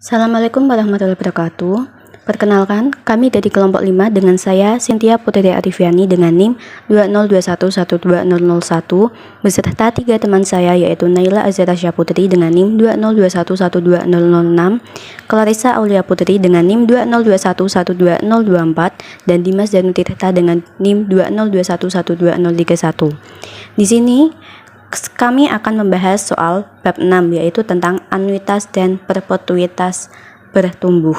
Assalamualaikum warahmatullahi wabarakatuh. Perkenalkan, kami dari kelompok 5 dengan saya Cynthia Putri Arifiani dengan NIM 202112001 beserta 3 teman saya yaitu Naila Azhara Syahputri dengan NIM 202112006, Clarissa Aulia Putri dengan NIM 202112024 dan Dimas Danutirta dengan NIM 202112031. Di sini kami akan membahas soal bab 6 yaitu tentang anuitas dan perpetuitas bertumbuh.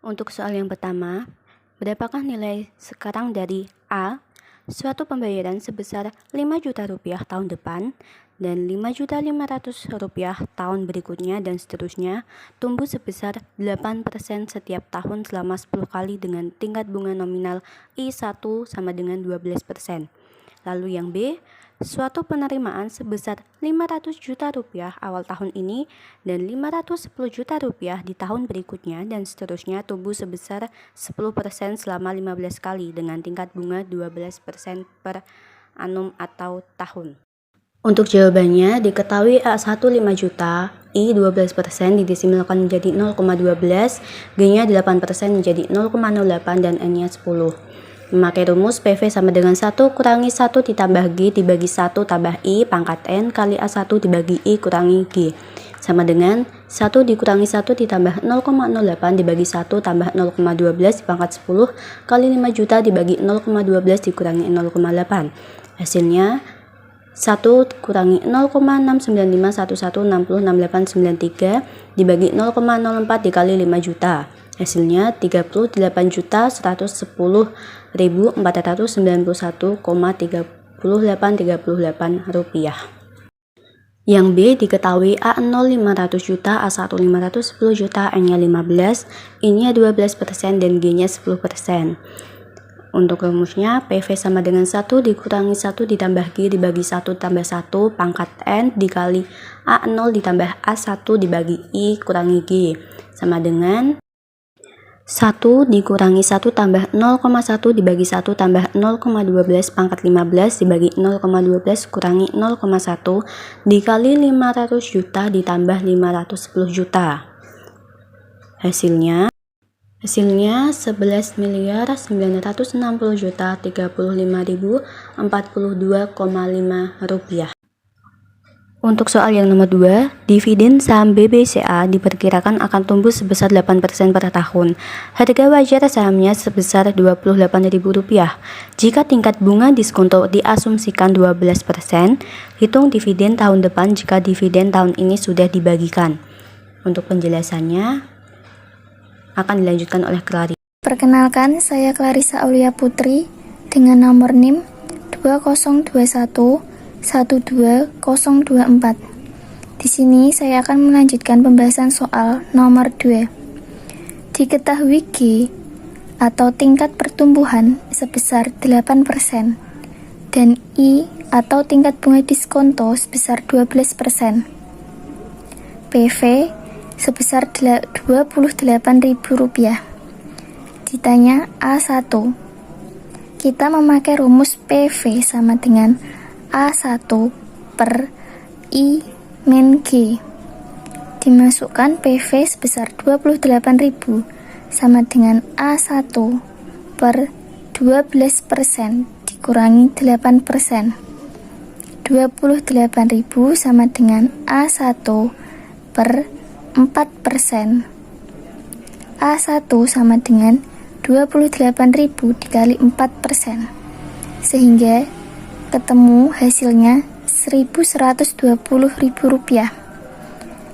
Untuk soal yang pertama, berapakah nilai sekarang dari A, suatu pembayaran sebesar 5 juta rupiah tahun depan dan 5.500.000 rupiah tahun berikutnya dan seterusnya tumbuh sebesar 8% setiap tahun selama 10 kali dengan tingkat bunga nominal I1 sama dengan 12%. Lalu yang B, suatu penerimaan sebesar 500 juta rupiah awal tahun ini dan 510 juta rupiah di tahun berikutnya dan seterusnya tumbuh sebesar 10% selama 15 kali dengan tingkat bunga 12% per annum atau tahun. Untuk jawabannya diketahui A1 5 juta, I 12% didesimalkan menjadi 0,12, G-nya 8% menjadi 0,08 dan N-nya 10. Memakai rumus PV sama dengan 1 kurangi 1 ditambah G dibagi 1 tambah I pangkat N kali A1 dibagi I kurangi G sama dengan 1 dikurangi 1 ditambah 0,08 dibagi 1 tambah 0,12 pangkat 10 kali 5 juta dibagi 0,12 dikurangi 0,8. Hasilnya 1 kurangi 0,69511606893 dibagi 0,04 dikali 5 juta. Hasilnya 38.110.491,3838 rupiah. Yang B diketahui A0 500 juta, A1 510 juta, N-nya 15, I-nya 12% dan G-nya 10%. Untuk rumusnya PV sama dengan 1 dikurangi 1 ditambah G dibagi 1 tambah 1 pangkat N dikali A0 ditambah A1 dibagi I kurangi G sama dengan 1 dikurangi 1 tambah 0,1 dibagi 1 tambah 0,12 pangkat 15 dibagi 0,12 kurangi 0,1 dikali 500 juta ditambah 510 juta. Hasilnya 11.960.035.045.042,5 rupiah. Untuk soal yang nomor 2, dividen saham BBCA diperkirakan akan tumbuh sebesar 8% per tahun. Harga wajar sahamnya sebesar Rp28.000. Jika tingkat bunga diskonto diasumsikan 12%, hitung dividen tahun depan jika dividen tahun ini sudah dibagikan. Untuk penjelasannya akan dilanjutkan oleh Clarissa. Perkenalkan, saya Clarissa Aulia Putri dengan nomor NIM 2021122024. Di sini saya akan melanjutkan pembahasan soal nomor 2. Diketahui G atau tingkat pertumbuhan sebesar 8% dan I atau tingkat bunga diskonto sebesar 12%. PV sebesar Rp28.000. Ditanya A1. Kita memakai rumus PV sama dengan A1 per I min G. Dimasukkan PV sebesar 28.000 sama dengan A1 per 12% dikurangi 8%. 28.000 sama dengan A1 per 4%. A1 sama dengan 28.000 dikali 4%. Sehingga ketemu hasilnya Rp1.120.000.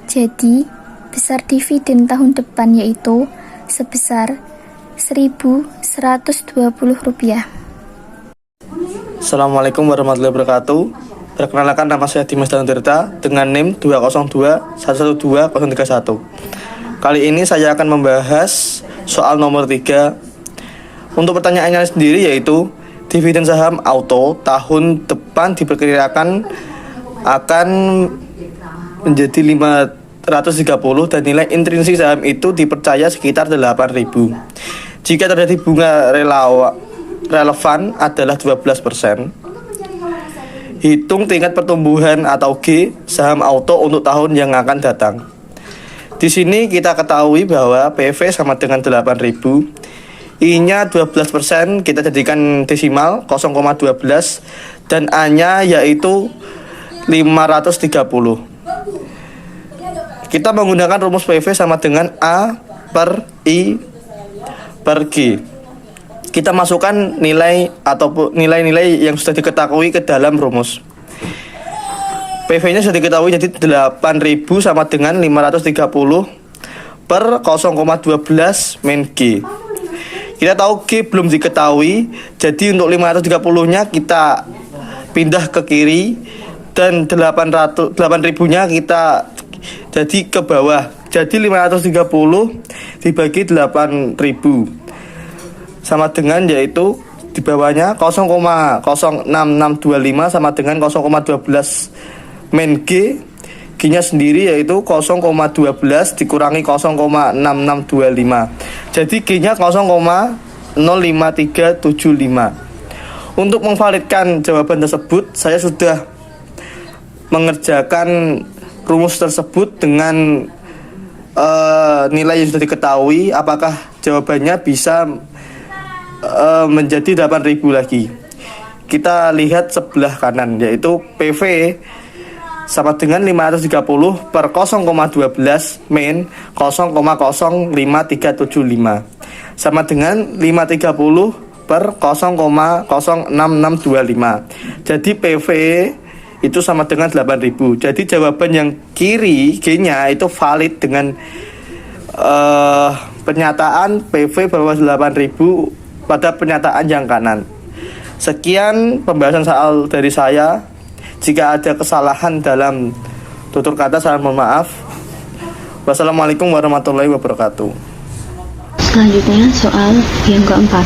Jadi, besar dividen tahun depan yaitu sebesar Rp1.120. Assalamualaikum warahmatullahi wabarakatuh. Perkenalkan, nama saya Dimas Danutirta dengan NIM 202112031. Kali ini saya akan membahas soal nomor 3. Untuk pertanyaannya sendiri yaitu dividen saham auto tahun depan diperkirakan akan menjadi 530 dan nilai intrinsik saham itu dipercaya sekitar 8.000. Jika terjadi bunga relevan adalah 12%. Hitung tingkat pertumbuhan atau G saham auto untuk tahun yang akan datang. Di sini kita ketahui bahwa PV sama dengan 8.000. I-nya 12%, kita jadikan desimal 0,12, dan A-nya yaitu 530. Kita menggunakan rumus PV sama dengan A per I per G. Kita masukkan nilai ataupun nilai-nilai yang sudah diketahui ke dalam rumus. PV-nya sudah diketahui, jadi 8.000 sama dengan 530 per 0,12 min G. Kita tahu G belum diketahui, jadi untuk 530-nya kita pindah ke kiri, dan 8.000-nya kita jadi ke bawah. Jadi 530 dibagi 8.000 sama dengan, yaitu di bawahnya 0,06625 sama dengan 0,12 min G. G-nya sendiri yaitu 0,12 dikurangi 0,6625. Jadi G-nya 0,05375. Untuk memvalidkan jawaban tersebut, saya sudah mengerjakan rumus tersebut dengan nilai yang sudah diketahui. Apakah jawabannya bisa menjadi 8.000 lagi? Kita lihat sebelah kanan, yaitu PV sama dengan 530 per 0,12 min 0,05375 sama dengan 530 per 0,06625. Jadi PV itu sama dengan 8.000. Jadi jawaban yang kiri G-nya itu valid dengan pernyataan PV bawah 8.000 pada pernyataan yang kanan. Sekian pembahasan soal dari saya. Jika ada kesalahan dalam tutur kata, saya mohon maaf. Wassalamualaikum warahmatullahi wabarakatuh. Selanjutnya soal yang keempat.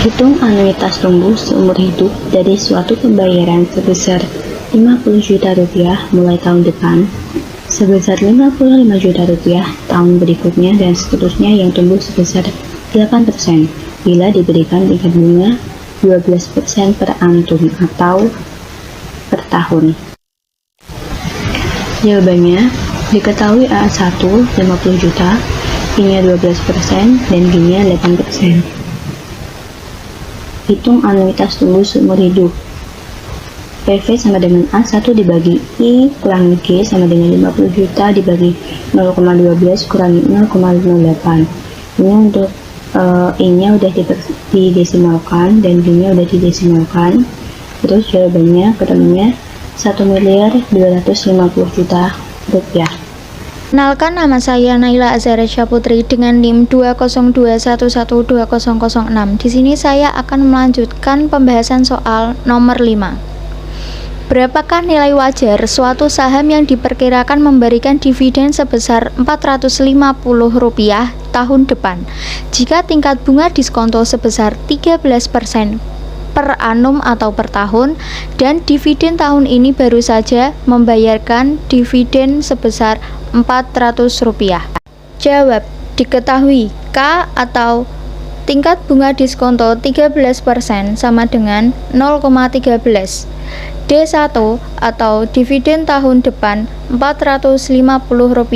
Hitung anuitas tumbuh seumur hidup dari suatu pembayaran sebesar 50 juta rupiah mulai tahun depan, sebesar 55 juta rupiah tahun berikutnya, dan seterusnya yang tumbuh sebesar 8% bila diberikan tingkat bunga 12% per annum atau per tahun. Jawabannya diketahui A1 50 juta, I-nya 12%, dan G-nya 8%. Hitung anuitas tumbuh seumur hidup. PV sama dengan A1 dibagi I kurangi G sama dengan 50 juta dibagi 0,12 kurangi 0,08. Ini untuk I-nya udah didesimalkan dan G-nya udah didesimalkan. Terus jawabannya ketemunya 1.250 juta rupiah. Kenalkan, nama saya Naila Azhara Syaputri dengan NIM 202112006. Di sini saya akan melanjutkan pembahasan soal nomor 5. Berapakah nilai wajar suatu saham yang diperkirakan memberikan dividen sebesar Rp450 tahun depan jika tingkat bunga diskonto sebesar 13% per annum atau per tahun, dan dividen tahun ini baru saja membayarkan dividen sebesar Rp400? Jawab: diketahui K atau tingkat bunga diskonto 13% sama dengan 0,13. D1 atau dividen tahun depan Rp450.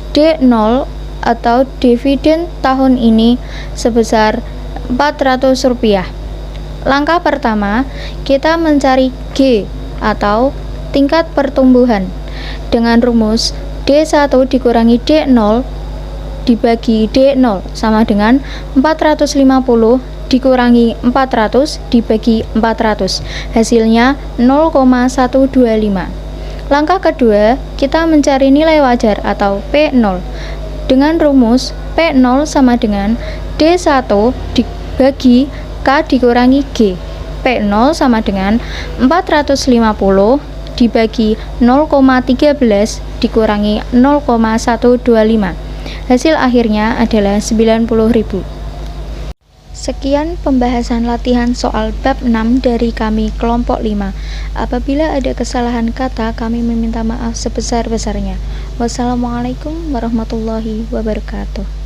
D0 atau dividen tahun ini sebesar Rp400. Langkah pertama, kita mencari G atau tingkat pertumbuhan dengan rumus D1 dikurangi D0 dibagi D0 sama dengan 450 dikurangi 400 dibagi 400. Hasilnya 0,125. Langkah kedua, kita mencari nilai wajar atau P0 dengan rumus P0 sama dengan D1 dibagi K dikurangi G. P0 sama dengan 450 dibagi 0,13 dikurangi 0,125. Hasil akhirnya adalah 90.000. Sekian pembahasan latihan soal bab 6 dari kami kelompok 5. Apabila ada kesalahan kata, kami meminta maaf sebesar-besarnya. Wassalamualaikum warahmatullahi wabarakatuh.